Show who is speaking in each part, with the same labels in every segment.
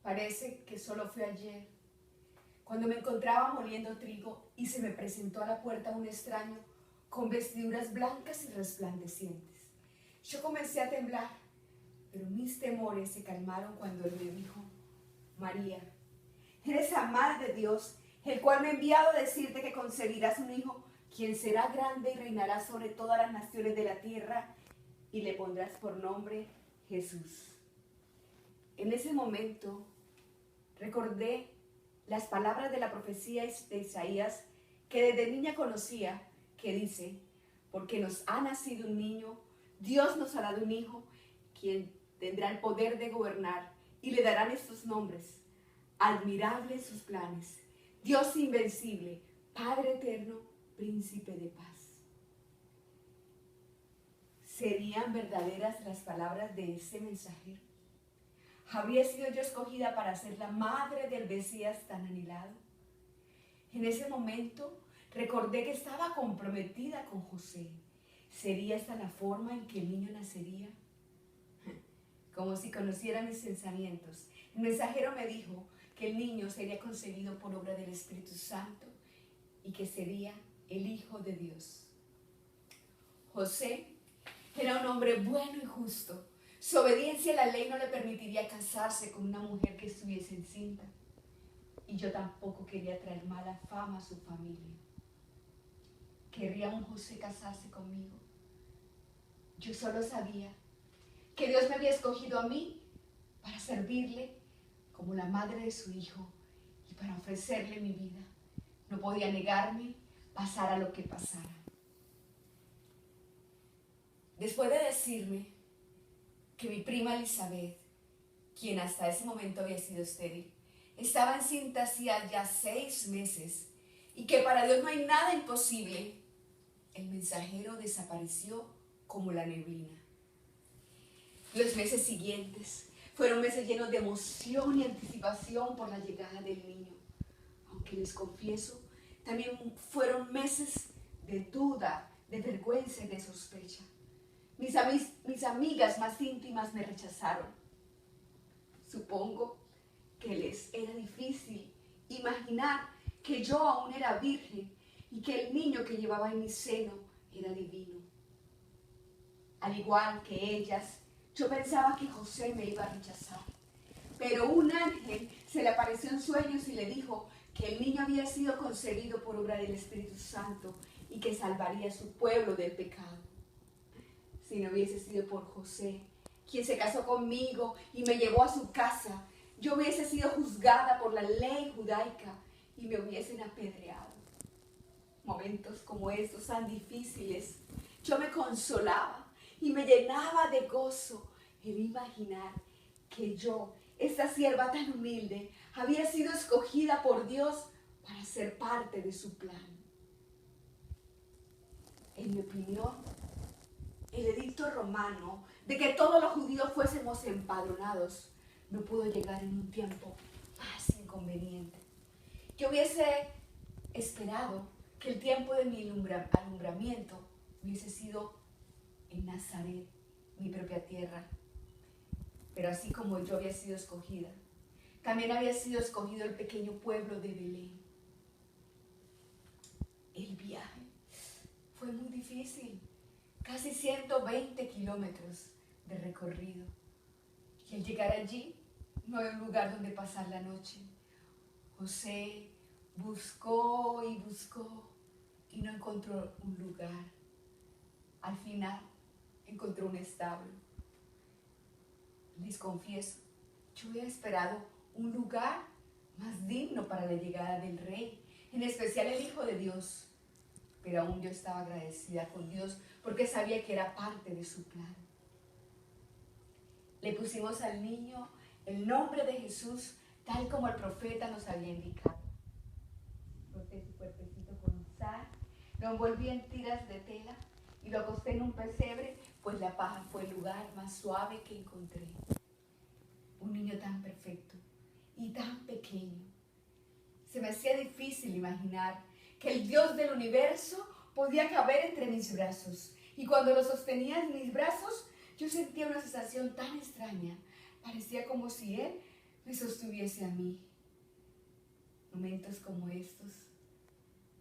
Speaker 1: Parece que solo fue ayer, cuando me encontraba moliendo trigo y se me presentó a la puerta un extraño con vestiduras blancas y resplandecientes. Yo comencé a temblar, pero mis temores se calmaron cuando él me dijo: María, eres la Madre de Dios, el cual me ha enviado a decirte que concebirás un hijo, quien será grande y reinará sobre todas las naciones de la tierra, y le pondrás por nombre Jesús. En ese momento recordé las palabras de la profecía de Isaías que desde niña conocía, que dice: porque nos ha nacido un niño, Dios nos ha dado un hijo, quien tendrá el poder de gobernar, y le darán estos nombres: admirables sus planes, Dios invencible, Padre eterno, Príncipe de paz. ¿Serían verdaderas las palabras de ese mensajero? ¿Habría sido yo escogida para ser la madre del Mesías tan anhelado? En ese momento recordé que estaba comprometida con José. ¿Sería esta la forma en que el niño nacería? Como si conociera mis pensamientos, el mensajero me dijo que el niño sería concebido por obra del Espíritu Santo y que sería el Hijo de Dios. José era un hombre bueno y justo. Su obediencia a la ley no le permitiría casarse con una mujer que estuviese encinta. Y yo tampoco quería traer mala fama a su familia. ¿Querría un José casarse conmigo? Yo solo sabía que Dios me había escogido a mí para servirle como la madre de su hijo y para ofrecerle mi vida. No podía negarme, pasara lo que pasara. Después de decirme que mi prima Elizabeth, quien hasta ese momento había sido estéril, estaba encinta hacía ya 6 meses y que para Dios no hay nada imposible, el mensajero desapareció como la neblina. Los meses siguientes fueron meses llenos de emoción y anticipación por la llegada del niño. Aunque les confieso, también fueron meses de duda, de vergüenza y de sospecha. Mis amigas más íntimas me rechazaron. Supongo que les era difícil imaginar que yo aún era virgen y que el niño que llevaba en mi seno era divino. Al igual que ellas, yo pensaba que José me iba a rechazar. Pero un ángel se le apareció en sueños y le dijo que el niño había sido concebido por obra del Espíritu Santo y que salvaría a su pueblo del pecado. Si no hubiese sido por José, quien se casó conmigo y me llevó a su casa, yo hubiese sido juzgada por la ley judaica y me hubiesen apedreado. Momentos como estos tan difíciles, yo me consolaba y me llenaba de gozo el imaginar que yo, esta sierva tan humilde, había sido escogida por Dios para ser parte de su plan. En mi opinión, el edicto romano de que todos los judíos fuésemos empadronados no pudo llegar en un tiempo más inconveniente. Yo hubiese esperado que el tiempo de mi alumbramiento hubiese sido en Nazaret, mi propia tierra. Pero así como yo había sido escogida, también había sido escogido el pequeño pueblo de Belén. El viaje fue muy difícil. Casi 120 kilómetros de recorrido. Y al llegar allí, no había un lugar donde pasar la noche. José buscó y buscó y no encontró un lugar. Al final, encontró un establo. Les confieso, yo había esperado un lugar más digno para la llegada del rey, en especial el Hijo de Dios. Pero aún yo estaba agradecida con Dios porque sabía que era parte de su plan. Le pusimos al niño el nombre de Jesús, tal como el profeta nos había indicado. Corté su cuerpecito con sal, lo envolví en tiras de tela y lo acosté en un pesebre, pues la paja fue el lugar más suave que encontré. Un niño tan perfecto y tan pequeño. Se me hacía difícil imaginar que el Dios del universo podía caber entre mis brazos. Y cuando lo sostenía en mis brazos, yo sentía una sensación tan extraña. Parecía como si Él me sostuviese a mí. Momentos como estos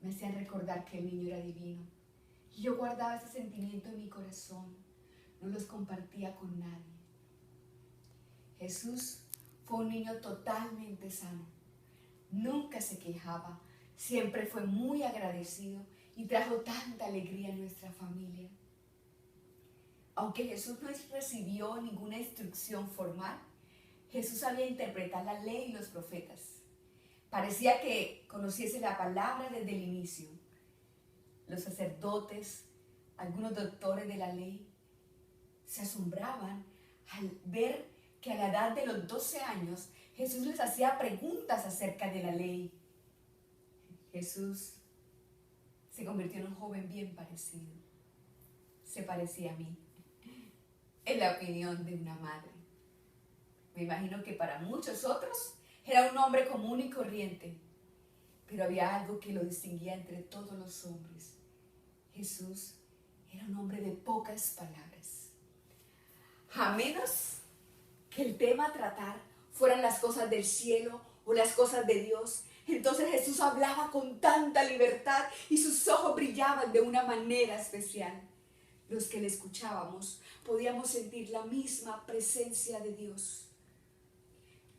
Speaker 1: me hacían recordar que el niño era divino. Y yo guardaba ese sentimiento en mi corazón. No los compartía con nadie. Jesús fue un niño totalmente sano. Nunca se quejaba. Siempre fue muy agradecido y trajo tanta alegría a nuestra familia. Aunque Jesús no recibió ninguna instrucción formal, Jesús sabía interpretar la ley y los profetas. Parecía que conociese la palabra desde el inicio. Los sacerdotes, algunos doctores de la ley, se asombraban al ver que a la edad de los 12 años Jesús les hacía preguntas acerca de la ley. Jesús se convirtió en un joven bien parecido. Se parecía a mí, en la opinión de una madre. Me imagino que para muchos otros era un hombre común y corriente, pero había algo que lo distinguía entre todos los hombres. Jesús era un hombre de pocas palabras. A menos que el tema a tratar fueran las cosas del cielo o las cosas de Dios, entonces Jesús hablaba con tanta libertad y sus ojos brillaban de una manera especial. Los que le escuchábamos podíamos sentir la misma presencia de Dios.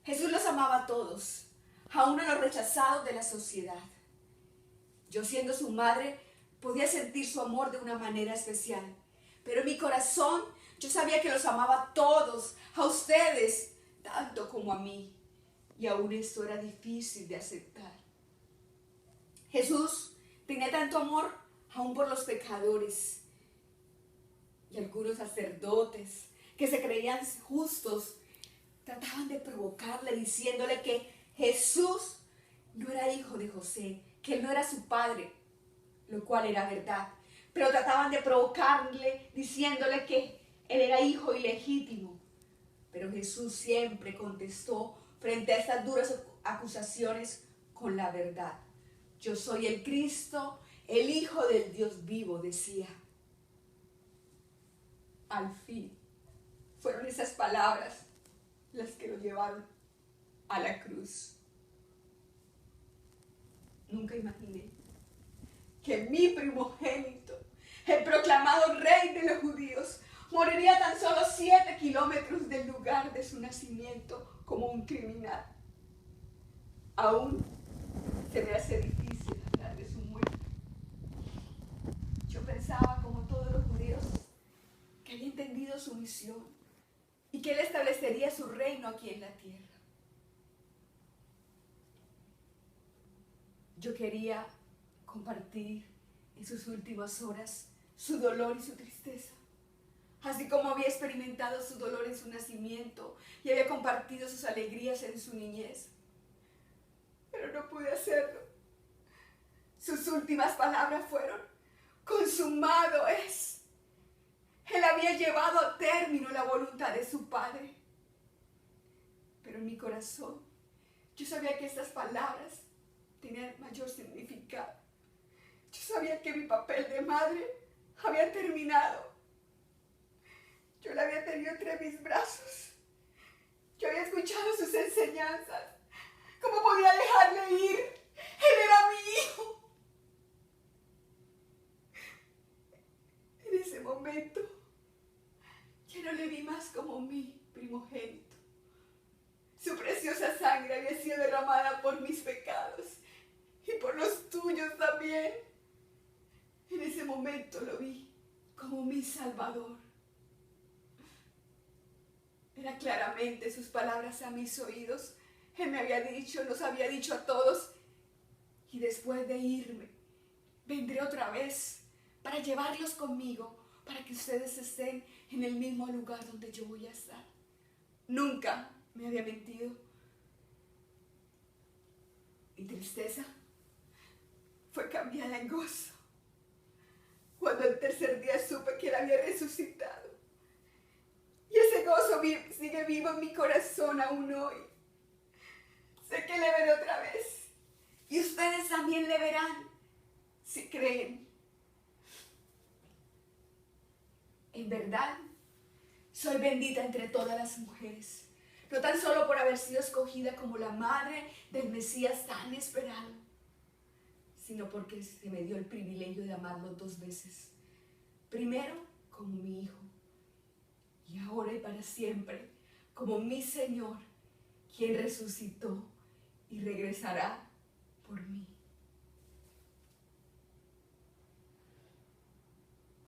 Speaker 1: Jesús los amaba a todos, aún a los rechazados de la sociedad. Yo, siendo su madre, podía sentir su amor de una manera especial, pero en mi corazón yo sabía que los amaba a todos, a ustedes, tanto como a mí, y aún esto era difícil de aceptar. Jesús tenía tanto amor aún por los pecadores, y algunos sacerdotes que se creían justos trataban de provocarle diciéndole que Jesús no era hijo de José, que él no era su padre, lo cual era verdad. Pero trataban de provocarle diciéndole que él era hijo ilegítimo. Pero Jesús siempre contestó frente a estas duras acusaciones con la verdad. Yo soy el Cristo, el Hijo del Dios vivo, decía. Al fin, fueron esas palabras las que lo llevaron a la cruz. Nunca imaginé que mi primogénito, el proclamado rey de los judíos, moriría a tan solo 7 kilómetros del lugar de su nacimiento como un criminal. Aún se me hace difícil hablar de su muerte. Yo pensaba, como todos los judíos, que había entendido su misión y que él establecería su reino aquí en la tierra. Yo quería compartir en sus últimas horas su dolor y su tristeza, así como había experimentado su dolor en su nacimiento y había compartido sus alegrías en su niñez. Pero no pude hacerlo. Sus últimas palabras fueron: consumado es. Él había llevado a término la voluntad de su Padre. Pero en mi corazón yo sabía que estas palabras tenían mayor significado. Yo sabía que mi papel de madre había terminado. Yo la había tenido entre mis brazos. Yo había escuchado sus enseñanzas. ¿Cómo podía dejarle ir? Él era mi hijo. En ese momento ya no le vi más como mi primogénito. Su preciosa sangre había sido derramada por mis pecados y por los tuyos también. En ese momento lo vi como mi Salvador. Era claramente sus palabras a mis oídos. Él me había dicho, nos había dicho a todos: y después de irme, vendré otra vez para llevarlos conmigo, para que ustedes estén en el mismo lugar donde yo voy a estar. Nunca me había mentido. Mi tristeza fue cambiada en gozo cuando el tercer día supe que él había resucitado. Y ese gozo sigue vivo en mi corazón aún hoy. Sé que le veré otra vez. Y ustedes también le verán, si creen. En verdad, soy bendita entre todas las mujeres. No tan solo por haber sido escogida como la madre del Mesías tan esperado, sino porque se me dio el privilegio de amarlo dos veces. Primero como mi hijo y ahora y para siempre como mi Señor, quien resucitó y regresará por mí.